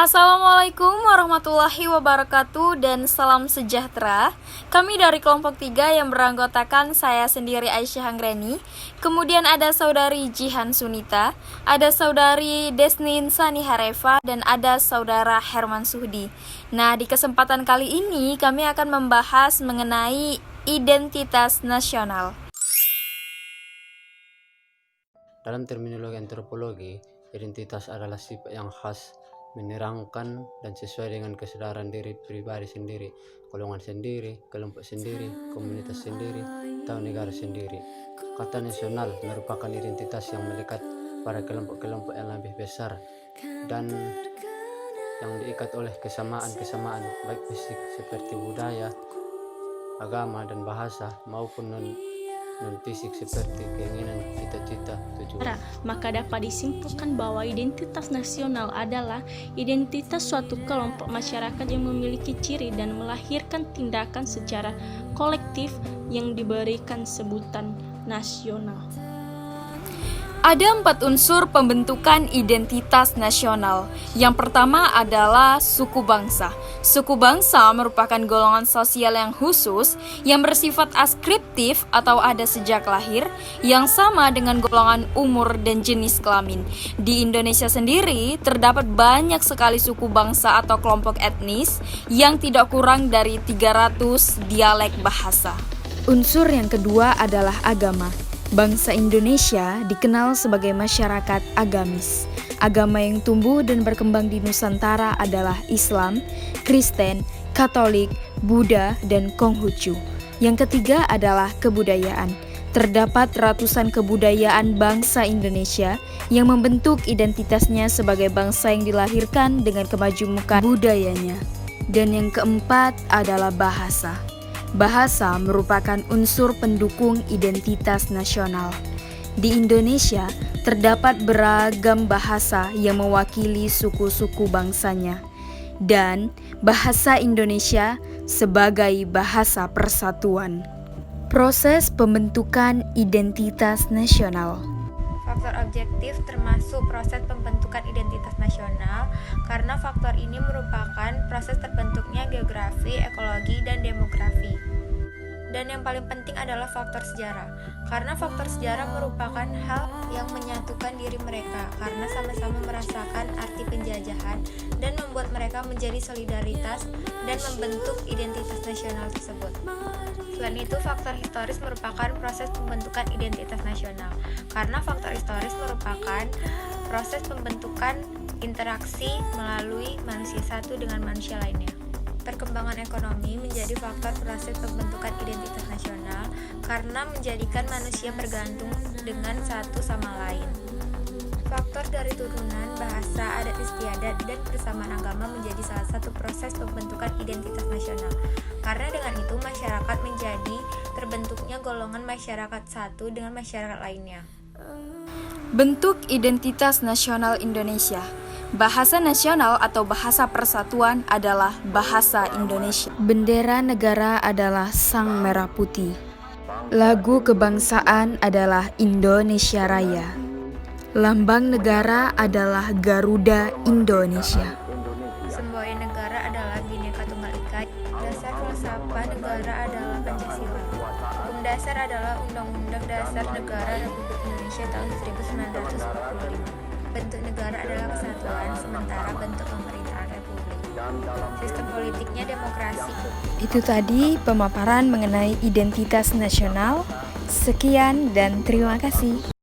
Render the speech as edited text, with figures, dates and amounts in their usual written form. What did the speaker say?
Assalamualaikum warahmatullahi wabarakatuh dan salam sejahtera. Kami dari kelompok 3 yang beranggotakan saya sendiri Aisyah Anggreni, kemudian ada saudari Jihan Sunita, ada saudari Desnin Sani Hareva, dan ada saudara Herman Suhdi. Nah, di kesempatan kali ini kami akan membahas mengenai identitas nasional. Dalam terminologi antropologi, identitas adalah sifat yang khas, menerangkan dan sesuai dengan kesadaran diri pribadi sendiri, golongan sendiri, kelompok sendiri, komunitas sendiri, atau negara sendiri. Kata nasional merupakan identitas yang melekat pada kelompok-kelompok yang lebih besar dan yang diikat oleh kesamaan-kesamaan baik fisik seperti budaya, agama, dan bahasa maupun non-fisik seperti keinginan, cita-cita, tujuan. Maka dapat disimpulkan bahwa identitas nasional adalah identitas suatu kelompok masyarakat yang memiliki ciri dan melahirkan tindakan secara kolektif yang diberikan sebutan nasional. Ada 4 unsur pembentukan identitas nasional. Yang pertama adalah suku bangsa. Suku bangsa merupakan golongan sosial yang khusus yang bersifat askriptif atau ada sejak lahir, yang sama dengan golongan umur dan jenis kelamin. Di Indonesia sendiri terdapat banyak sekali suku bangsa atau kelompok etnis yang tidak kurang dari 300 dialek bahasa. Unsur yang kedua adalah agama. Bangsa Indonesia dikenal sebagai masyarakat agamis. Agama yang tumbuh dan berkembang di Nusantara adalah Islam, Kristen, Katolik, Buddha, dan Konghucu. Yang ketiga adalah kebudayaan. Terdapat ratusan kebudayaan bangsa Indonesia yang membentuk identitasnya sebagai bangsa yang dilahirkan dengan kemajemukan budayanya. Dan yang keempat adalah bahasa. Bahasa merupakan unsur pendukung identitas nasional. Di Indonesia, terdapat beragam bahasa yang mewakili suku-suku bangsanya. Dan bahasa Indonesia sebagai bahasa persatuan. Proses pembentukan identitas nasional. Faktor objektif termasuk proses pembentukan identitas nasional karena faktor ini merupakan proses terbentuknya geografi, ekologi, dan demografi. Dan yang paling penting adalah faktor sejarah, karena faktor sejarah merupakan hal yang menyatukan diri mereka karena sama-sama merasakan arti penjajahan dan membuat mereka menjadi solidaritas dan membentuk identitas nasional tersebut. Selain itu, faktor historis merupakan proses pembentukan identitas nasional, karena faktor historis merupakan proses pembentukan interaksi melalui manusia satu dengan manusia lainnya. Perkembangan ekonomi menjadi faktor proses pembentukan identitas nasional karena menjadikan manusia bergantung dengan satu sama lain. Faktor dari turunan, bahasa, adat istiadat, dan persamaan agama menjadi salah satu proses pembentukan identitas nasional. Karena dengan itu masyarakat menjadi terbentuknya golongan masyarakat satu dengan masyarakat lainnya. Bentuk identitas nasional Indonesia. Bahasa nasional atau bahasa persatuan adalah bahasa Indonesia. Bendera negara adalah Sang Merah Putih. Lagu kebangsaan adalah Indonesia Raya. Lambang negara adalah Garuda Indonesia. Semboyan negara adalah Bhinneka Tunggal Ika. Dasar filsafat negara adalah Pancasila. Hukum dasar adalah Undang-Undang Dasar Negara Republik Indonesia tahun 1945. Bentuk negara adalah kesatuan, sementara bentuk pemerintahan republik. Sistem politiknya demokrasi. Itu tadi pemaparan mengenai identitas nasional. Sekian dan terima kasih.